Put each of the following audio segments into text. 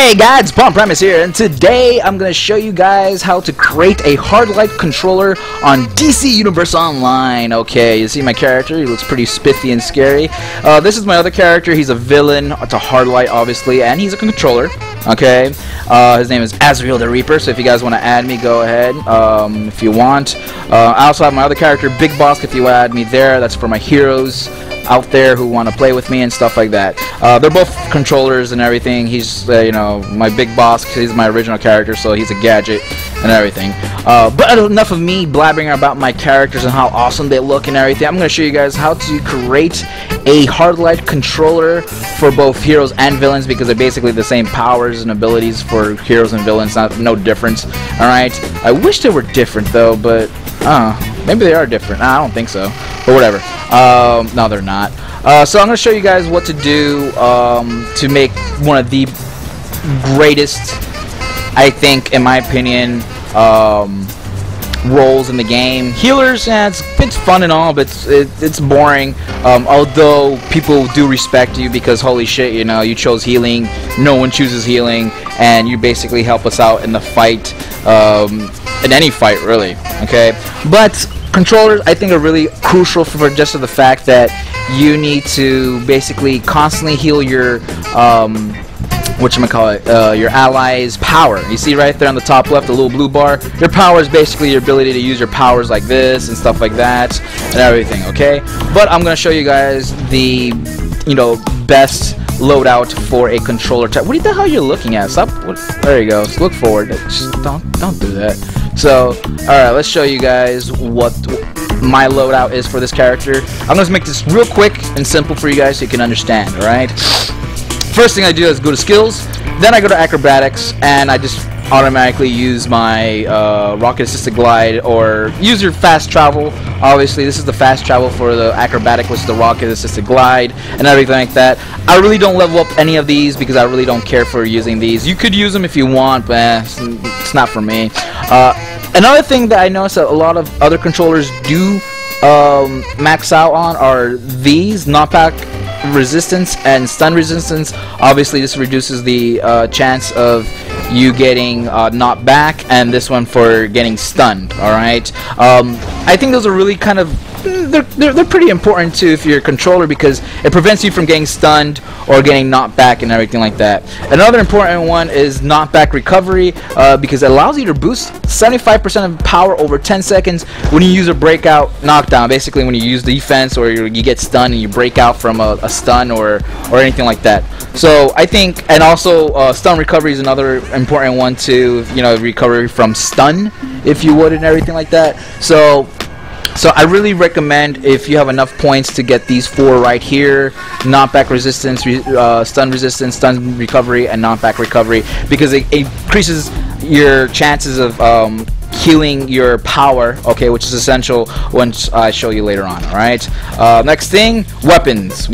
Hey guys, Primus here, and today I'm going to show you guys how to create a hard light controller on DC Universe Online. Okay, you see my character, he looks pretty spiffy and scary. This is my other character, he's a villain, it's a hard light obviously, and he's a controller. Okay, his name is Azrael the Reaper, so if you guys want to add me, go ahead if you want. I also have my other character, Big Boss, if you add me there, that's for my heroes out there who want to play with me and stuff like that. They're both controllers and everything. He's you know, my Big Boss, he's my original character, so he's a gadget and everything. But enough of me blabbering about my characters and how awesome they look and everything. I'm going to show you guys how to create a hard light controller for both heroes and villains, because they're basically the same powers and abilities for heroes and villains, no difference. Alright, I wish they were different though, but maybe they are different. I don't think so, but whatever. No, they're not. So I'm going to show you guys what to do to make one of the greatest, I think, in my opinion, roles in the game. Healers, yeah, it's fun and all, but it's boring. Although people do respect you because holy shit, you know, you chose healing. No one chooses healing, and you basically help us out in the fight, in any fight really. Okay, but controllers, I think, are really crucial for just the fact that you need to basically constantly heal your your allies' power. You see right there on the top left, the little blue bar. Your power is basically your ability to use your powers like this and stuff like that and everything. Okay, but I'm gonna show you guys the best loadout for a controller type. What the hell are you looking at? Stop. There you go. Just look forward. Just don't do that. So, alright, let's show you guys what my loadout is for this character. I'm going to make this real quick and simple for you guys so you can understand, alright? First thing I do is go to skills, then I go to acrobatics, and I just automatically use my rocket assisted glide, or use your fast travel. Obviously this is the fast travel for the acrobatic, which is the rocket assisted glide and everything like that. I really don't level up any of these because I really don't care for using these. You could use them if you want, but it's not for me. Another thing that I noticed that a lot of other controllers do max out on are these knockback resistance and stun resistance. Obviously this reduces the chance of you getting knocked back, and this one for getting stunned. Alright, I think those are really kind of they're pretty important too if you're a controller, because it prevents you from getting stunned or getting knocked back and everything like that. Another important one is knockback recovery, because it allows you to boost 75% of power over 10 seconds when you use a breakout knockdown. Basically when you use defense or you get stunned and you break out from a stun or anything like that. So I think, and also stun recovery is another important one too, recovery from stun, if you would, and everything like that. So I really recommend, if you have enough points, to get these four right here: knockback resistance, stun resistance, stun recovery, and knockback recovery, because it increases your chances of healing your power, okay, which is essential once I show you later on. Alright, next thing, weapons.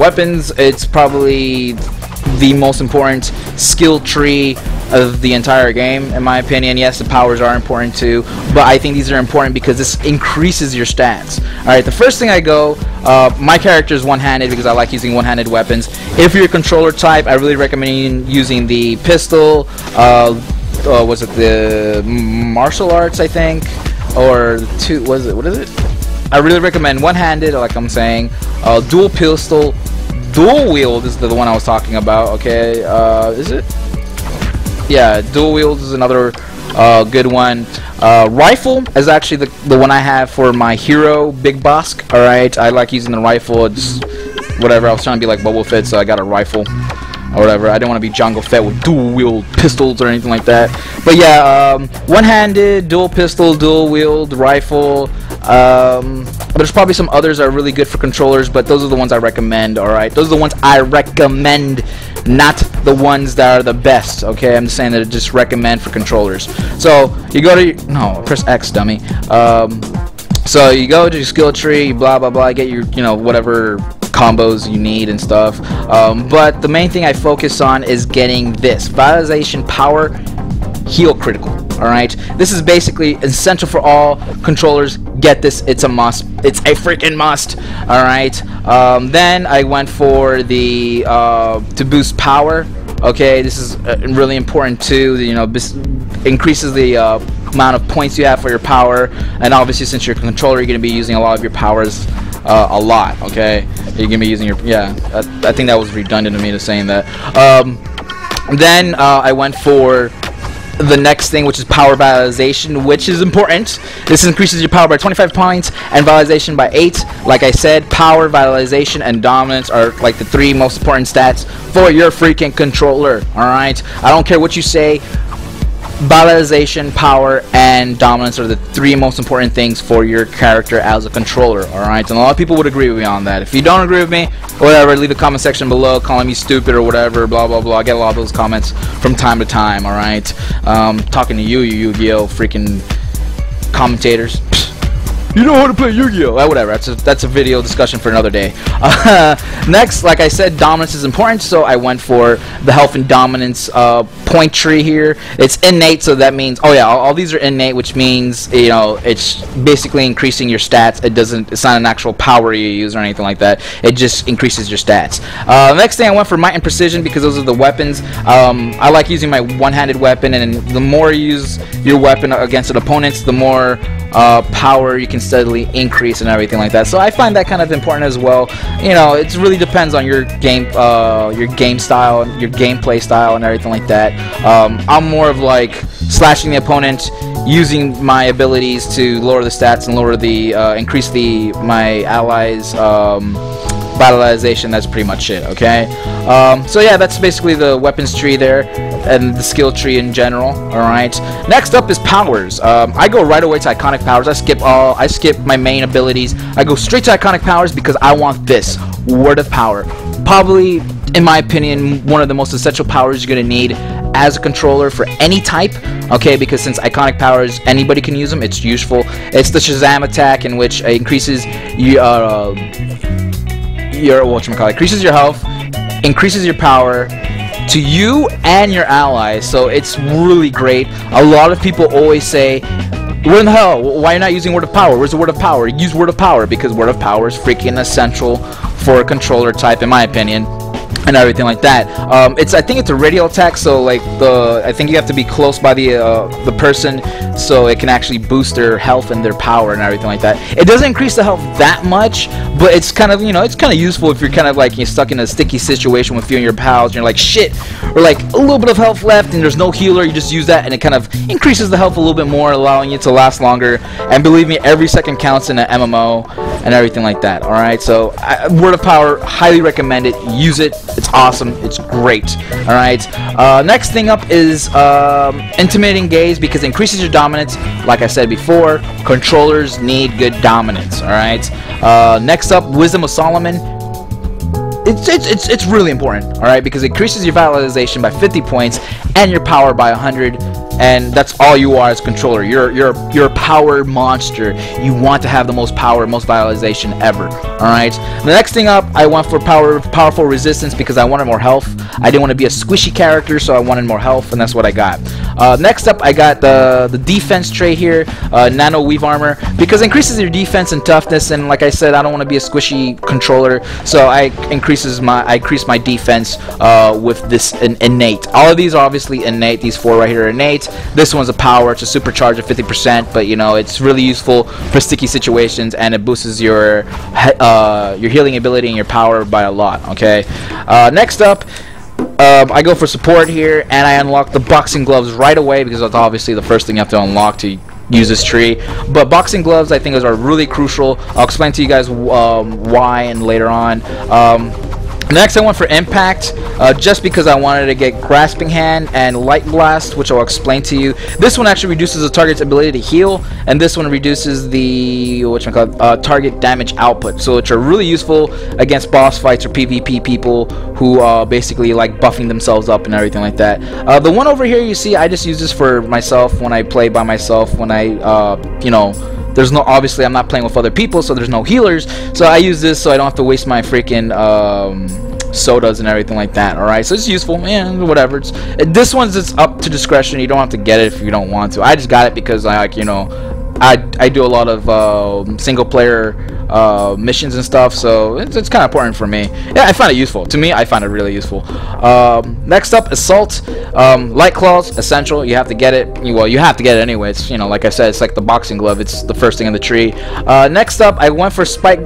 It's probably the most important skill tree of the entire game, in my opinion. Yes, the powers are important too, but I think these are important because this increases your stats. Alright, the first thing I go, my character is one-handed because I like using one-handed weapons. If you're a controller type, I really recommend using the pistol, was it the martial arts, I think, or what is it? I really recommend one-handed, like I'm saying, dual pistol. Dual wield is the one I was talking about. Okay, is it? Yeah, dual wield is another good one. Rifle is actually the one I have for my hero, Big Boss. Alright, I like using the rifle. It's whatever, I was trying to be like Boba Fett, so I got a rifle or whatever. I didn't want to be Jango Fett with dual wield pistols or anything like that. But yeah, one-handed, dual pistol, dual wield, rifle. There's probably some others that are really good for controllers, but those are the ones I recommend. Alright, those are the ones I recommend, not the ones that are the best. Okay, I'm just saying that I just recommend for controllers. So you go to press X, dummy. So you go to your skill tree, blah blah blah, get your whatever combos you need and stuff. But the main thing I focus on is getting this vitalization power heal critical. Alright, this is basically essential for all controllers. Get this, it's a must. It's a freaking must. Alright, then I went for the to boost power. Okay, this is really important too. You know, this increases the amount of points you have for your power, and obviously since you're a controller, you're going to be using a lot of your powers a lot. Okay, you're going to be using your I think that was redundant to me to saying that. Then I went for the next thing, which is power vitalization, which is important. This increases your power by 25 points and vitalization by 8. Like I said, power, vitalization, and dominance are like the 3 most important stats for your freaking controller. Alright, I don't care what you say, vitalization, power, and dominance are the 3 most important things for your character as a controller. Alright, and a lot of people would agree with me on that. If you don't agree with me, whatever, leave a comment section below calling me stupid or whatever, blah blah blah. I get a lot of those comments from time to time. Alright, talking to you Yu-Gi-Oh freaking commentators. You know how to play Yu-Gi-Oh! Whatever, that's a video discussion for another day. Next, like I said, dominance is important, so I went for the health and dominance point tree here. It's innate, so that means, oh yeah, all these are innate, which means, you know, it's basically increasing your stats. It's not an actual power you use or anything like that. It just increases your stats. Next thing, I went for might and precision because those are the weapons. I like using my one-handed weapon, and the more you use your weapon against an opponent, the more power you can steadily increase and everything like that. So I find that kind of important as well. You know, it really depends on your game style, your gameplay style, and everything like that. I'm more of like slashing the opponent, using my abilities to lower the stats and lower the increase my allies' vitalization. That's pretty much it. Okay. So yeah, that's basically the weapons tree there and the skill tree in general. Alright, next up is powers. I go right away to iconic powers. I skip my main abilities. I go straight to iconic powers because I want this word of power. Probably, in my opinion, one of the most essential powers you're gonna need as a controller for any type. Okay, because since iconic powers, anybody can use them. It's useful. It's the Shazam attack, in which it increases increases your health, increases your power to you and your allies. So it's really great. A lot of people always say, where in the hell, why are you not using word of power? Where's the word of power? Use word of power, because word of power is freaking essential for a controller type, in my opinion, and everything like that. I think it's a radial attack, so like I think you have to be close by the person, so it can actually boost their health and their power and everything like that. It doesn't increase the health that much, but it's kind of, you know, it's kind of useful if you're kind of like you're stuck in a sticky situation with you and your pals, and you're like, shit, or like a little bit of health left and there's no healer. You just use that and it kind of increases the health a little bit more, allowing you to last longer. And believe me, every second counts in an MMO and everything like that. Alright, so word of power, highly recommend it. Use it. It's awesome. It's great. Alright, next thing up is intimidating gaze, because it increases your dominance. Like I said before, controllers need good dominance. Alright, next up, Wisdom of Solomon. It's really important, alright, because it increases your vitalization by 50 points and your power by 100. And that's all you are as a controller. You're a power monster. You want to have the most power, most vitalization ever. Alright. The next thing up, I went for powerful resistance, because I wanted more health. I didn't want to be a squishy character, so I wanted more health, and that's what I got. Next up, I got the defense trait here, nano weave armor, because it increases your defense and toughness. And like I said, I don't want to be a squishy controller, so I increase my defense with this innate. All of these are obviously innate. These 4 right here are innate. This one's a power. It's a supercharge of 50%, but you know, it's really useful for sticky situations, and it boosts your healing ability and your power by a lot. Okay. Next up, I go for support here, and I unlock the boxing gloves right away, because that's obviously the first thing you have to unlock to use this tree. But boxing gloves, I think, are really crucial. I'll explain to you guys why and later on. Next, I went for impact, just because I wanted to get grasping hand and light blast, which I'll explain to you. This one actually reduces the target's ability to heal, and this one reduces the target damage output, so which are really useful against boss fights or PvP people who basically like buffing themselves up and everything like that. The one over here, you see, I just use this for myself when I play by myself. When I there's no, obviously I'm not playing with other people, so there's no healers, so I use this so I don't have to waste my freaking sodas and everything like that. Alright, so it's useful, man, whatever. This one's just up to discretion. You don't have to get it if you don't want to. I just got it because I do a lot of single player missions and stuff, so it's kind of important for me. Yeah, I find it useful. To me, I find it really useful. Next up, assault. Light claws, essential. You have to get it. Well, you have to get it anyway. It's, you know, like I said, it's like the boxing glove. It's the first thing in the tree. Next up, I went for spike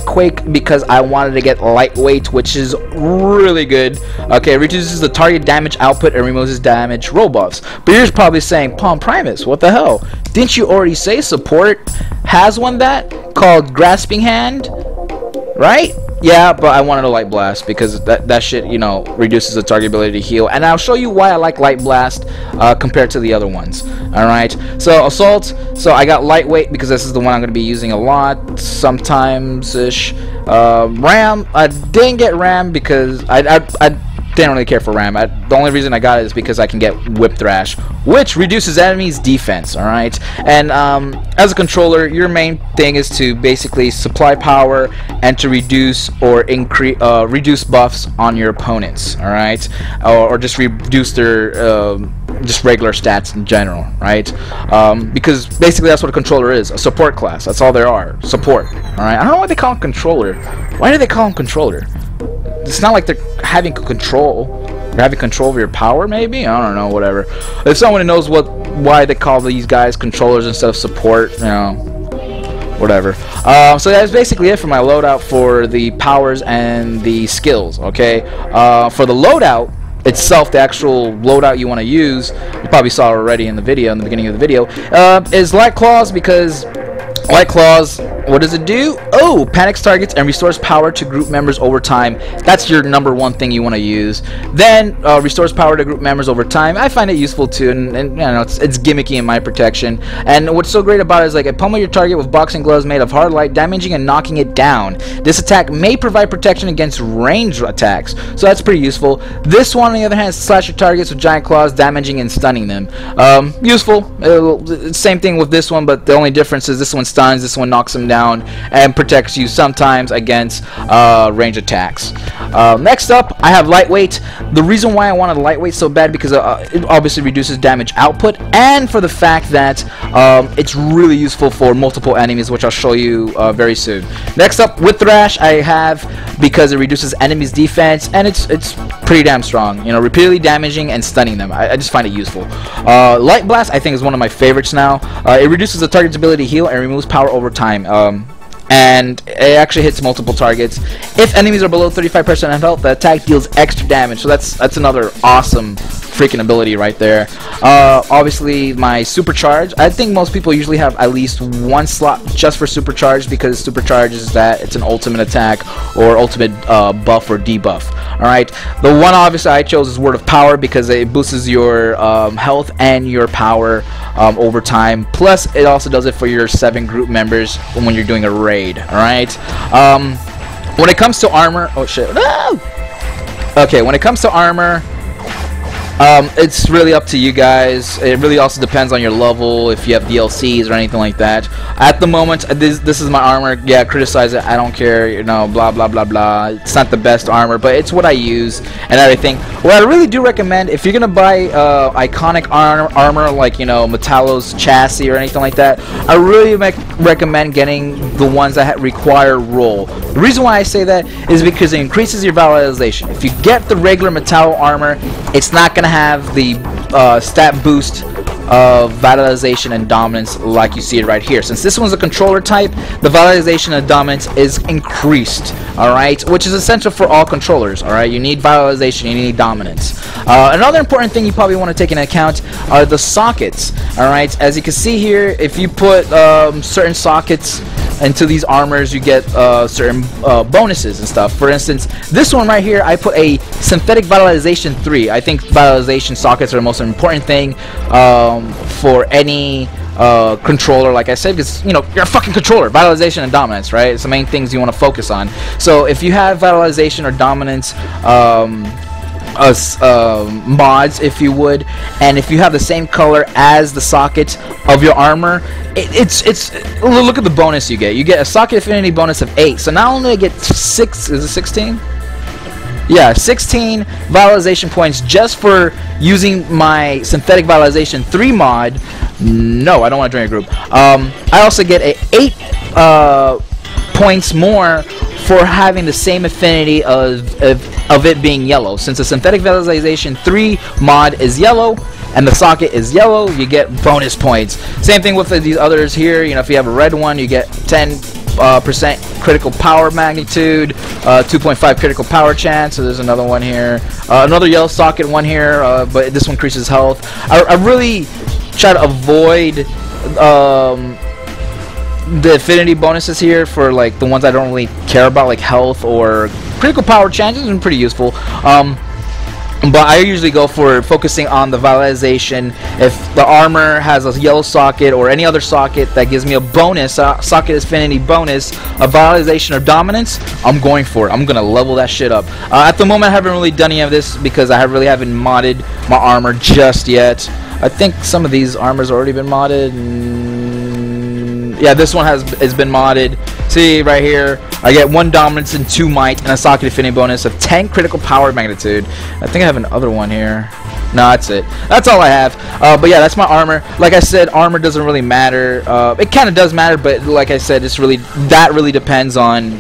quake because I wanted to get lightweight, which is really good. Okay, it reduces the target damage output and removes damage roll buffs. But you're probably saying, Primus, what the hell? Didn't you already say support has one that called grasping hand, right? Yeah, but I wanted a light blast because that shit, you know, reduces the target ability to heal, and I'll show you why I like light blast compared to the other ones. All right, so assault. So I got lightweight because this is the one I'm going to be using a lot, sometimes ish. Ram. I didn't get ram because I didn't really care for ram. The only reason I got it is because I can get whip thrash, which reduces enemies' defense. All right, and as a controller, your main thing is to basically supply power and to reduce or increase reduce buffs on your opponents. All right, or just reduce their just regular stats in general, right? Because basically that's what a controller is, a support class. That's all they are, support. All right, I don't know why they call them controller. Why do they call them controller? It's not like they're having control. They're having control of your power, maybe? I don't know, whatever. If someone knows why they call these guys controllers instead of support, you know, whatever. So that's basically it for my loadout for the powers and the skills, okay? For the loadout itself, the actual loadout you want to use, you probably saw already in the video, in the beginning of the video, is Light Claws, because Light Claws, what does it do? Oh, panics targets and restores power to group members over time. That's your #1 thing you want to use. Then restores power to group members over time. I find it useful too, and you know, it's gimmicky in my protection. And what's so great about it is, like, I pummel your target with boxing gloves made of hard light, damaging and knocking it down. This attack may provide protection against ranged attacks, so that's pretty useful. This one, on the other hand, slash your targets with giant claws, damaging and stunning them. Useful. Same thing with this one, but the only difference is this one stuns, this one knocks them down and protects you sometimes against range attacks. Next up, I have lightweight. The reason why I wanted lightweight so bad because it obviously reduces damage output, and for the fact that it's really useful for multiple enemies, which I'll show you very soon. Next up, with thrash, I have because it reduces enemies' defense, and it's pretty damn strong. You know, repeatedly damaging and stunning them. I just find it useful. Light blast, I think, is one of my favorites now. It reduces the target's ability to heal and removes power over time. And it actually hits multiple targets. If enemies are below 35% of health, the attack deals extra damage. So that's another awesome freaking ability right there. Obviously, my supercharge. I think most people usually have at least one slot just for supercharge, because supercharge is that it's an ultimate attack or ultimate buff or debuff. All right. The one obviously I chose is Word of Power because it boosts your health and your power over time. Plus, it also does it for your 7 group members when you're doing a raid. All right. When it comes to armor, oh shit. No! Okay. When it comes to armor, it's really up to you guys. It really also depends on your level, if you have DLCs or anything like that. At the moment, this is my armor. Yeah, criticize it, I don't care, you know, blah blah blah blah. It's not the best armor, but it's what I use and everything. What I really do recommend, if you're gonna buy iconic armor like, you know, Metallo's chassis or anything like that, I really recommend getting the ones that require roll. The reason why I say that is because it increases your valorization. If you get the regular Metallo armor, it's not gonna have the stat boost of valorization and dominance like you see it right here. Since this one's a controller type, the valorization and dominance is increased, alright, which is essential for all controllers. Alright, you need valorization, you need dominance. Another important thing you probably want to take into account are the sockets. Alright, as you can see here, if you put certain sockets into these armors, you get certain bonuses and stuff. For instance, this one right here, I put a synthetic valorization 3. I think valorization sockets are the most important thing for any controller, like I said, because, you know, you're a fucking controller. Valorization and dominance, right? It's the main things you want to focus on. So if you have valorization or dominance mods, if you would, and if you have the same color as the socket of your armor, it's look at the bonus you get. You get a socket affinity bonus of 8. So not only do I get 6, is it 16? Yeah, 16 valorization points just for using my synthetic valorization 3 mod. No, I don't want to join a group. I also get a 8 points more for having the same affinity of it being yellow. Since the synthetic visualization 3 mod is yellow and the socket is yellow, you get bonus points. Same thing with these others here. You know, if you have a red one, you get 10% critical power magnitude, 2.5 critical power chance. So there's another one here, another yellow socket one here, but this one increases health. I really try to avoid the affinity bonuses here for like the ones I don't really care about, like health or critical power chances. Are pretty useful. But I usually go for focusing on the visualization. If the armor has a yellow socket or any other socket that gives me a bonus, socket affinity bonus, a visualization or dominance, I'm going for it. I'm going to level that shit up. At the moment, I haven't really done any of this because I really haven't modded my armor just yet. I think some of these armors already been modded. Yeah, this one has been modded. See right here, I get 1 dominance and 2 might and a socket affinity bonus of 10 critical power magnitude. I think I have another one here. No, that's it. That's all I have. But yeah, that's my armor. Like I said, armor doesn't really matter. It kind of does matter, but like I said, that really depends on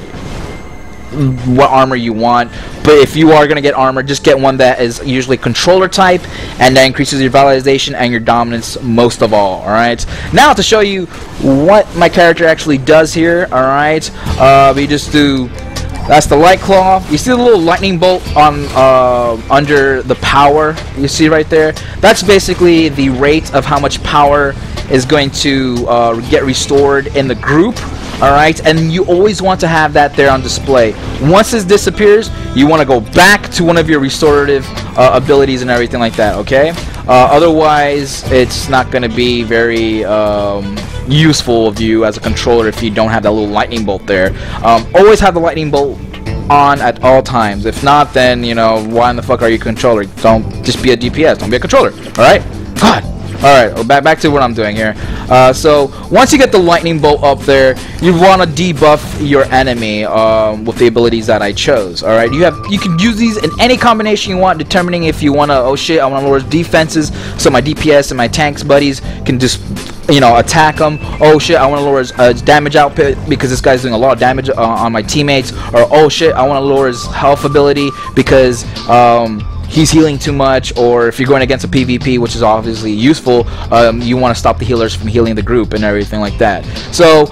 what armor you want. But if you are going to get armor, just get one that is usually controller type, and that increases your visualization and your dominance most of all. Alright, now to show you what my character actually does here. Alright, we just do, that's the light claw. You see the little lightning bolt on under the power, you see right there? That's basically the rate of how much power is going to get restored in the group. Alright, and you always want to have that there on display. Once this disappears, you want to go back to one of your restorative abilities and everything like that, okay? Otherwise, it's not going to be very useful of you as a controller if you don't have that little lightning bolt there. Always have the lightning bolt on at all times. If not, then, you know, why in the fuck are you a controller? Don't just be a DPS. Don't be a controller, alright? God! Alright, back to what I'm doing here. So once you get the lightning bolt up there, you want to debuff your enemy with the abilities that I chose. Alright, you can use these in any combination you want, determining if you want to, oh shit, I want to lower defenses so my DPS and my tanks buddies can just, you know, attack them. Oh shit, I want to lower his damage output because this guy's doing a lot of damage on my teammates. Or oh shit, I want to lower his health ability because he's healing too much. Or if you're going against a PvP, which is obviously useful, you want to stop the healers from healing the group and everything like that. So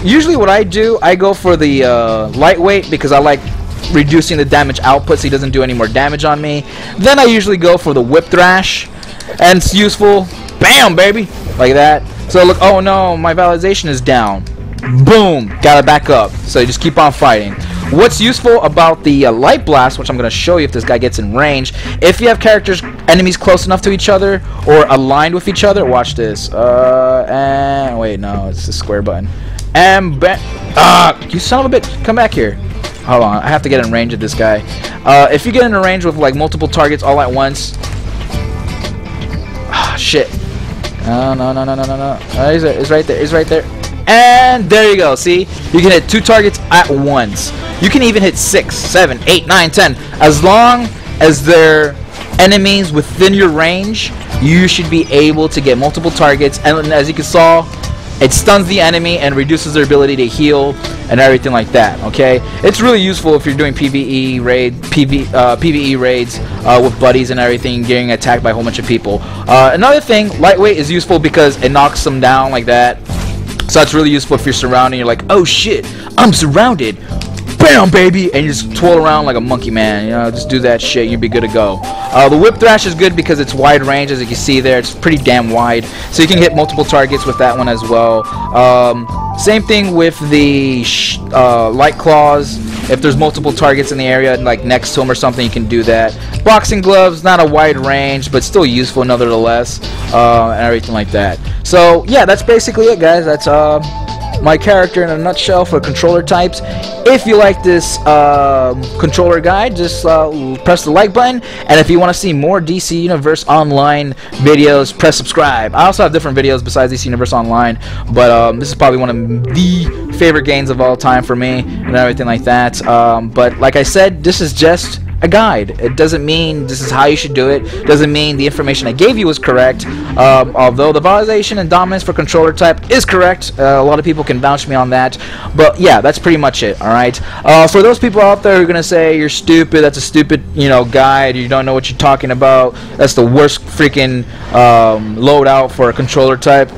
usually what I do, I go for the lightweight because I like reducing the damage output so he doesn't do any more damage on me. Then I usually go for the whip thrash, and it's useful. Bam, baby, like that. So look, oh no, my visualization is down. Boom, gotta back up. So you just keep on fighting. What's useful about the light blast, which I'm going to show you if this guy gets in range, if you have enemies close enough to each other or aligned with each other, watch this. And wait, no, it's the square button. And you son of a bitch, come back here. Hold on, I have to get in range of this guy. If you get in range with like multiple targets all at once, shit. No. He's right there. He's right there. And there you go. See, you can hit 2 targets at once. You can even hit 6, 7, 8, 9, 10. As long as they're enemies within your range, you should be able to get multiple targets. And as you can saw, it stuns the enemy and reduces their ability to heal and everything like that. Okay, it's really useful if you're doing PvE raids with buddies and everything, getting attacked by a whole bunch of people. Another thing, lightweight is useful because it knocks them down like that. So it's really useful if you're surrounded. You're like, oh shit, I'm surrounded. Bam, baby, and you just twirl around like a monkey, man. You know, just do that shit. You'd be good to go. The whip thrash is good because it's wide range, as you can see there. It's pretty damn wide, so you can hit multiple targets with that one as well. Same thing with the light claws. If there's multiple targets in the area, like next to them or something, you can do that. Boxing gloves, not a wide range, but still useful nevertheless, and everything like that. So yeah, that's basically it, guys. That's my character in a nutshell for controller types. If you like this controller guide, just press the like button, and if you want to see more DC Universe Online videos, press subscribe. I also have different videos besides DC Universe Online, but this is probably one of the favorite games of all time for me and everything like that. But like I said, this is just a guide. It doesn't mean this is how you should do it. Doesn't mean the information I gave you was correct. Although the visualization and dominance for controller type is correct. A lot of people can vouch me on that. But yeah, that's pretty much it. All right. For those people out there who are gonna say you're stupid, that's a stupid, guide. You don't know what you're talking about. That's the worst freaking loadout for a controller type.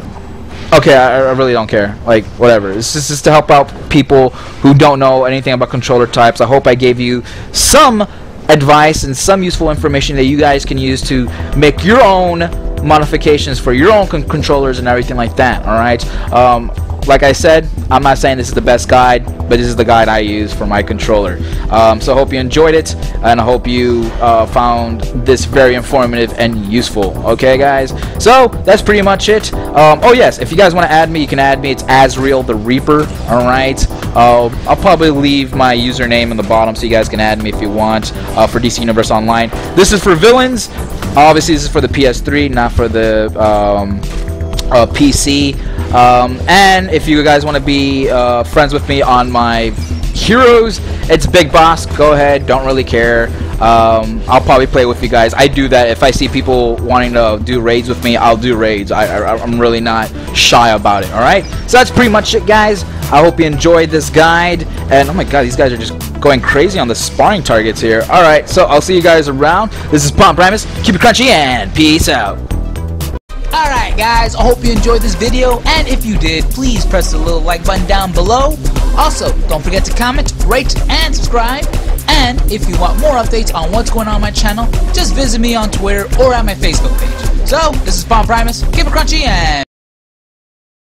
Okay, I really don't care. Like, whatever. This is just to help out people who don't know anything about controller types. I hope I gave you some advice and some useful information that you guys can use to make your own modifications for your own controllers and everything like that. Alright? Like I said, I'm not saying this is the best guide, but this is the guide I use for my controller. So I hope you enjoyed it, and I hope you found this very informative and useful. Okay, guys? So that's pretty much it. Oh yes, if you guys want to add me, you can add me. It's Azrael the Reaper. Alright? I'll probably leave my username in the bottom so you guys can add me if you want for DC Universe Online. This is for villains. Obviously, this is for the PS3, not for the PC. And if you guys want to be friends with me on my heroes, it's Big Boss. Go ahead, don't really care. I'll probably play with you guys. I do that. If I see people wanting to do raids with me, I'll do raids. I'm really not shy about it. Alright, so that's pretty much it, guys. I hope you enjoyed this guide. And oh my god, these guys are just going crazy on the sparring targets here. Alright, so I'll see you guys around. This is Primus. Keep it crunchy and peace out. Alright guys, I hope you enjoyed this video, and if you did, please press the little like button down below. Also, don't forget to comment, rate, and subscribe. And if you want more updates on what's going on my channel, just visit me on Twitter or at my Facebook page. So, this is Primus, keep it crunchy, and